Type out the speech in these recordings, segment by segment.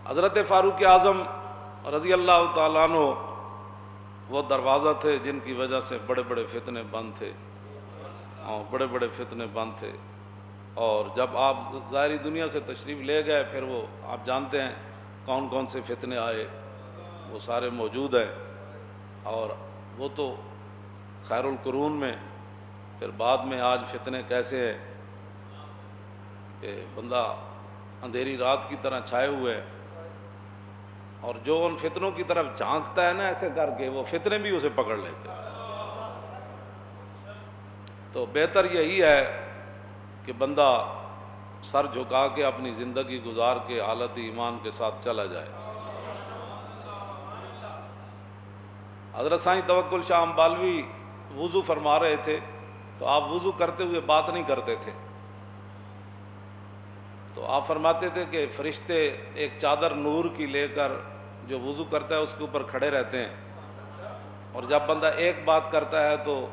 حضرت فاروق اعظم رضی اللہ تعالیٰ عنہ وہ دروازہ تھے جن کی وجہ سے بڑے بڑے فتنے بند تھے، بڑے بڑے فتنے بند تھے۔ اور جب آپ ظاہری دنیا سے تشریف لے گئے پھر وہ آپ جانتے ہیں کون کون سے فتنے آئے، وہ سارے موجود ہیں۔ اور وہ تو خیر القرون میں، پھر بعد میں آج فتنے کیسے ہیں کہ بندہ اندھیری رات کی طرح چھائے ہوئے ہیں، اور جو ان فتنوں کی طرف جھانکتا ہے نا ایسے کر کے، وہ فتنے بھی اسے پکڑ لیتے ہیں۔ تو بہتر یہی ہے کہ بندہ سر جھکا کے اپنی زندگی گزار کے حالت ایمان کے ساتھ چلا جائے۔ حضرت سائیں توکل شاہ امبالوی وضو فرما رہے تھے تو آپ وضو کرتے ہوئے بات نہیں کرتے تھے، تو آپ فرماتے تھے کہ فرشتے ایک چادر نور کی لے کر جو وضو کرتا ہے اس کے اوپر کھڑے رہتے ہیں، اور جب بندہ ایک بات کرتا ہے تو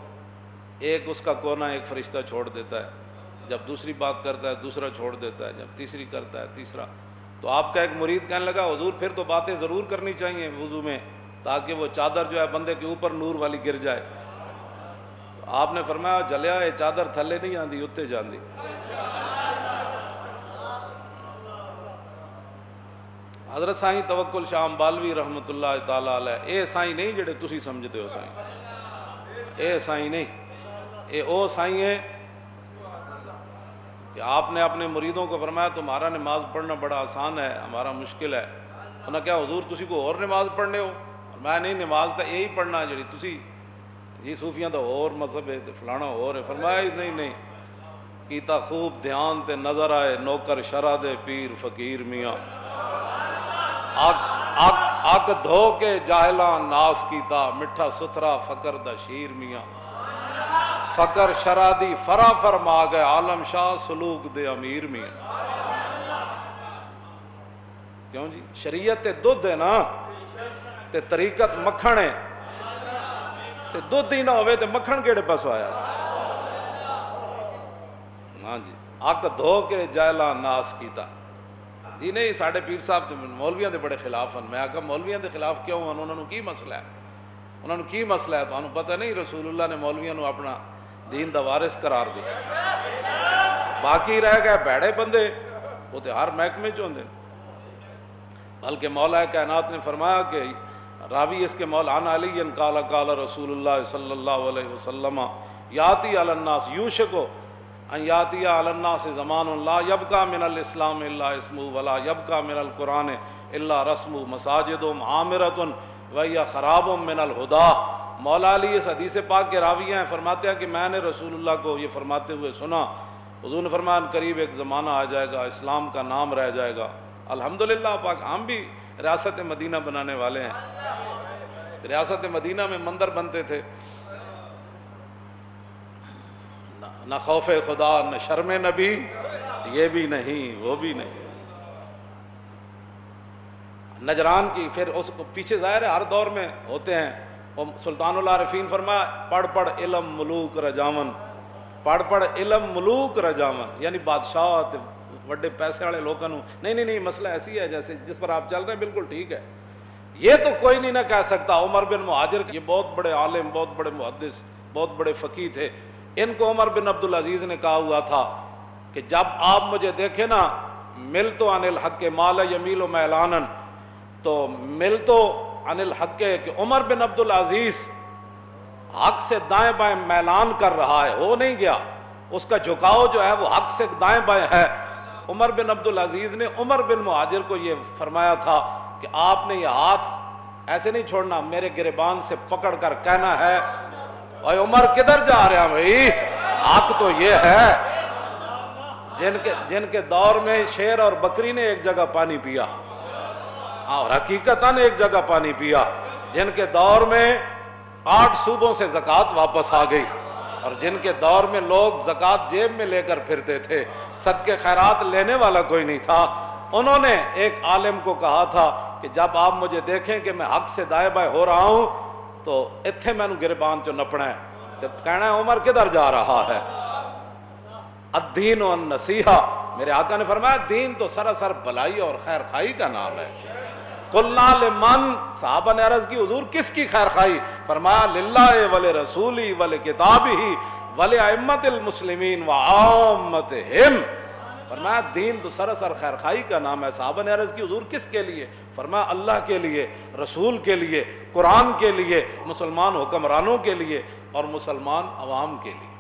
ایک اس کا کونا ایک فرشتہ چھوڑ دیتا ہے، جب دوسری بات کرتا ہے دوسرا چھوڑ دیتا ہے، جب تیسری کرتا ہے تیسرا۔ تو آپ کا ایک مرید کہنے لگا حضور پھر تو باتیں ضرور کرنی چاہیے وضو میں تاکہ وہ چادر جو ہے بندے کے اوپر نور والی گر جائے۔ تو آپ نے فرمایا جلیا یہ چادر تھلے نہیں آندی اتنے جاندی۔ حضرت سائیں توکل شاہ امبالوی رحمۃ اللہ تعالیٰ علیہ اے سائیں نہیں جڑے تسی سمجھتے ہو سائیں، اے سائیں نہیں، اے او سائیں ہے کہ آپ نے اپنے مریدوں کو فرمایا تمہارا نماز پڑھنا بڑا آسان ہے، ہمارا مشکل ہے۔ انہوں نے کہا حضور تسی کو اور نماز پڑھنے ہو؟ میں نہیں، نماز تو یہی پڑھنا جڑی تسی جی صوفیاں تو اور مذہب ہے فلانا اور ہے۔ فرمایا نہیں کیتا خوب دھیان تے نظر آئے نوکر شرع دے پیر فقیر میاں، اگ دھو کے جاہلاں ناس کیتا مٹھا ستھرا فقر دا شیر میاں، فقر شرع دی فرا فرما گئے عالم شاہ سلوک دے امیر میاں۔ کیوں جی شریعت تے دودھ ہے نا تے طریقت مکھن ہے، تے دودھ ہی نہ ہوئے تے مکھن کیڑے پاسوں آیا؟ ہاں جی اگ دھو کے جاہلاں ناس کیتا۔ جی نہیں ساڑھے پیر صاحب تو مولویاں دے بڑے خلاف ہیں۔ میں کہا مولویاں دے خلاف کیوں ہیں؟ انہوں نے کی مسئلہ ہے؟ انہوں نے کی مسئلہ ہے؟ تو انہوں پتہ نہیں رسول اللہ نے مولویاں نو اپنا دین دا وارث قرار دیا، باقی رہ گئے بھڑے بندے وہ تو ہر محکمے چوندے۔ بلکہ مولا کائنات نے فرمایا کہ راوی اس کے مولانا علی قال قال رسول اللہ صلی اللہ علیہ وسلم یاتی علی الناس یوشکو ان یاتی علی الناس زمان لا یبقى من الاسلام الا اسمہ ولا یبقى من القرآن الا رسمہ مساجدهم عامرۃ وہی خراب من الہدا۔ مولا علی اس حدیث پاک کے راوی ہیں، فرماتے ہیں کہ میں نے رسول اللہ کو یہ فرماتے ہوئے سنا، حضور نے فرمایا قریب ایک زمانہ آ جائے گا اسلام کا نام رہ جائے گا۔ الحمدللہ پاک ہم بھی ریاست مدینہ بنانے والے ہیں۔ ریاست مدینہ میں مندر بنتے تھے، نہ خوف خدا نہ شرم نبی، یہ بھی نہیں وہ بھی نہیں۔ نجران کی پھر اس کو پیچھے ظاہر ہے ہر دور میں ہوتے ہیں، وہ سلطان العارفین فرمایا پڑھ پڑھ علم ملوک رجاون، پڑھ پڑھ علم ملوک رجاون، یعنی بادشاہ بڑے پیسے والے لوگوں نہیں مسئلہ ایسی ہے جیسے جس پر آپ چل رہے ہیں بالکل ٹھیک ہے۔ یہ تو کوئی نہیں نہ کہہ سکتا عمر بن مہاجر، یہ بہت بڑے عالم بہت بڑے محدث بہت بڑے فقیہ تھے، ان کو عمر بن عبدالعزیز نے کہا ہوا تھا کہ جب آپ مجھے دیکھیں نا مل تو عن الحق مال یمیل و میلانن، تو مل تو عن الحق کہ عمر بن عبدالعزیز حق سے دائیں بائیں میلان کر رہا ہے، ہو نہیں گیا، اس کا جھکاؤ جو ہے وہ حق سے دائیں بائیں ہے۔ عمر بن عبدالعزیز نے عمر بن مہاجر کو یہ فرمایا تھا کہ آپ نے یہ ہاتھ ایسے نہیں چھوڑنا، میرے گریبان سے پکڑ کر کہنا ہے اے عمر کدھر جا رہے ہیں بھائی، حق تو یہ ہے۔ جن کے دور میں شیر اور بکری نے ایک جگہ پانی پیا، اور حقیقتاً ایک جگہ پانی پیا، جن کے دور میں 8 صوبوں سے زکوٰۃ واپس آ گئی، اور جن کے دور میں لوگ زکوٰۃ جیب میں لے کر پھرتے تھے، صدقے خیرات لینے والا کوئی نہیں تھا، انہوں نے ایک عالم کو کہا تھا کہ جب آپ مجھے دیکھیں کہ میں حق سے دائیں بائیں ہو رہا ہوں تو اتھے میں گربان چو نپنا ہے، تو کہنا ہے عمر کدھر جا رہا ہے۔ الدین والنصیحہ، میرے آقا نے فرمایا دین تو سراسر بلائی اور خیر خائی کا نام ہے۔ قلنا لمن، صحابہ نے عرض کی حضور کس کی خیر خائی؟ فرمایا للہ ولرسولی ولکتابہ ولائمۃ المسلمین وعامتہم۔ فرمایا دین تو سراسر خیر خائی کا نام ہے۔ صحابہ نے عرض کی حضور کس کے لیے؟ فرمایا اللہ کے لیے، رسول کے لیے، قرآن کے لیے، مسلمان حکمرانوں کے لیے اور مسلمان عوام کے لیے۔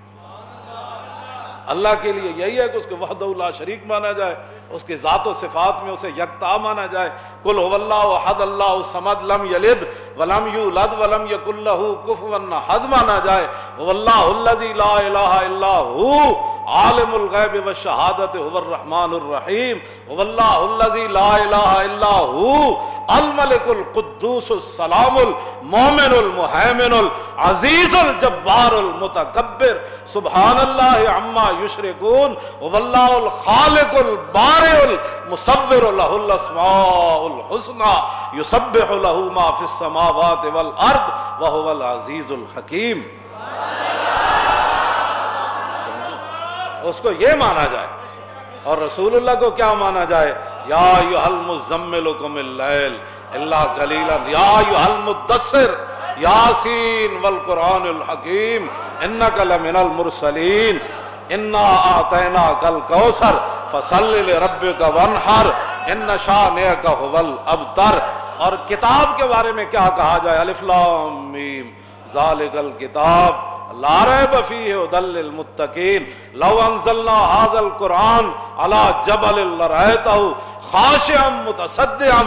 اللہ کے لیے یہی ہے کہ اس کے وحدہ لا شریک مانا جائے، اس کی ذات و صفات میں اسے یکتا مانا جائے، قل هو اللہ احد اللہ الصمد لم یلد ولم یولد ولم یکن لہ کفوا احد مانا جائے، واللہ الذی لا الہ الا هو عالم الغیب والشہادۃ هو الرحمن الرحیم، واللہ الذی لا الہ الا هو الملک القدوس السلام المومن المہیمن العزیز الجبار المتکبر سبحان اللہ عما یشرکون، واللہ الخالق البارئ المصور لہ الاسماء الحسنى یسبح لہ ما فی السماوات والارض وہو العزیز الحکیم۔ اس کو یہ مانا جائے، اور رسول اللہ کو کیا مانا جائے؟ یا ایھا المزمل قم اللیل الا قلیلا یا ایھا المدثر یاسین والقرآن الحکیم انک لمن المرسلین انا اعطیناک الکوثر فصل لربک وانحر ان شانئک ھو الابتر۔ اور کتاب کے بارے میں کیا کہا جائے؟ الف لام میم ذالک الکتاب لا ریب فیہ ھدی للمتقین لو انزلنا ھذا القرآن علی جبل لرأیتہ خاشعا متصدعا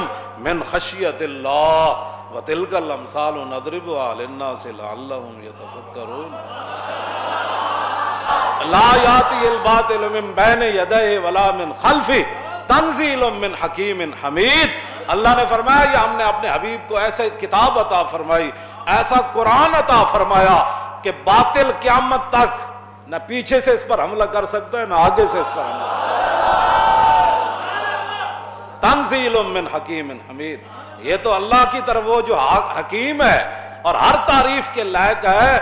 من خشیۃ اللہ وتلک الامثال نضربها للناس لعلهم يتفکرون۔ لا یاتی الباطل من بین یدیہ ولا من خلفہ تنزیل من حکیم حمید۔ اللہ نے فرمایا یہ ہم نے اپنے حبیب کو ایسے کتاب عطا فرمائی، ایسا قرآن عطا فرمایا کہ باطل قیامت تک نہ پیچھے سے اس پر حملہ کر سکتا ہے نہ آگے سے اس پر حملہ۔ تنزیل من حکیم حمید، یہ تو اللہ کی طرف وہ جو حکیم ہے اور ہر تعریف کے لائق ہے،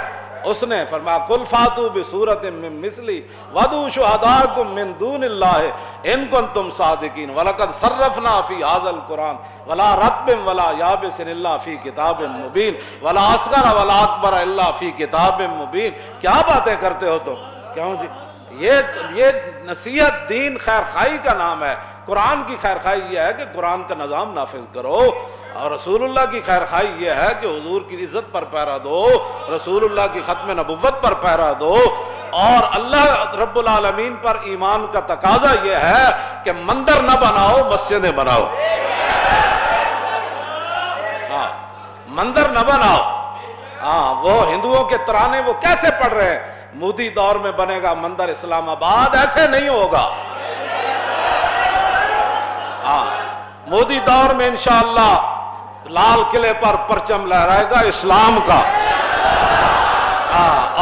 اس نے فرمایا قل فاتوا بسورۃ من مثلی وادعوا شہداءکم من دون اللہ ان کنتم صادقین ولقد صرفنا فی ھذا القرآن ولا رطب ولا یابس الا فی کتاب مبین ولا اصغر ولا اکبر الا فی کتاب مبین۔ کیا باتیں کرتے ہو تم؟ کیوں جی؟ یہ نصیحت دین خیر خائی کا نام ہے۔ قرآن کی خیر خائی یہ ہے کہ قرآن کا نظام نافذ کرو، اور رسول اللہ کی خیر خائی یہ ہے کہ حضور کی عزت پر پیرا دو، رسول اللہ کی ختم نبوت پر پیرا دو، اور اللہ رب العالمین پر ایمان کا تقاضا یہ ہے کہ مندر نہ بناؤ، مسجدیں بناؤ۔ ہاں مندر نہ بناؤ۔ ہاں وہ ہندوؤں کے ترانے وہ کیسے پڑھ رہے ہیں؟ مودی دور میں بنے گا مندر اسلام آباد، ایسے نہیں ہوگا۔ ہاں مودی دور میں انشاءاللہ لال قلعے پر پرچم لہرائے گا اسلام کا،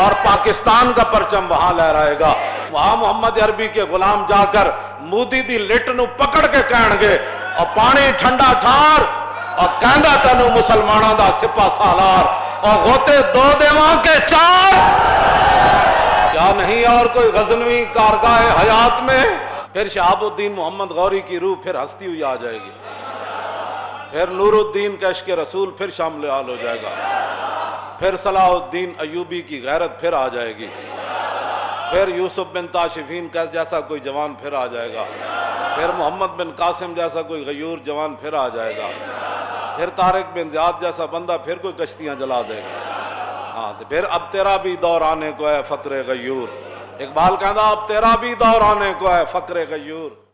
اور پاکستان کا پرچم وہاں لہرائے گا۔ وہاں محمد عربی کے غلام جا کر مودی دی لٹ نو پکڑ کے کہن گے اور پانی ٹھنڈا ٹھار اور کہندا تینو مسلمانوں دا سپاہ سالار اور غوطے دو دیواں کے چار۔ کیا نہیں اور کوئی غزنوی کارگاہ حیات میں؟ پھر شہاب الدین محمد غوری کی روح پھر ہستی ہوئی آ جائے گی، پھر نور الدین کا عشق رسول پھر شامل حال ہو جائے گا، پھر صلاح الدین ایوبی کی غیرت پھر آ جائے گی، پھر یوسف بن تاشفین کا جیسا کوئی جوان پھر آ جائے گا، پھر محمد بن قاسم جیسا کوئی غیور جوان پھر آ جائے گا، پھر طارق بن زیاد جیسا بندہ پھر کوئی کشتیاں جلا دے گا۔ ہاں تو پھر اب تیرا بھی دور آنے کو ہے فقر غیور۔ اقبال کہتا اب تیرا بھی دور آنے کو ہے فقر غیور۔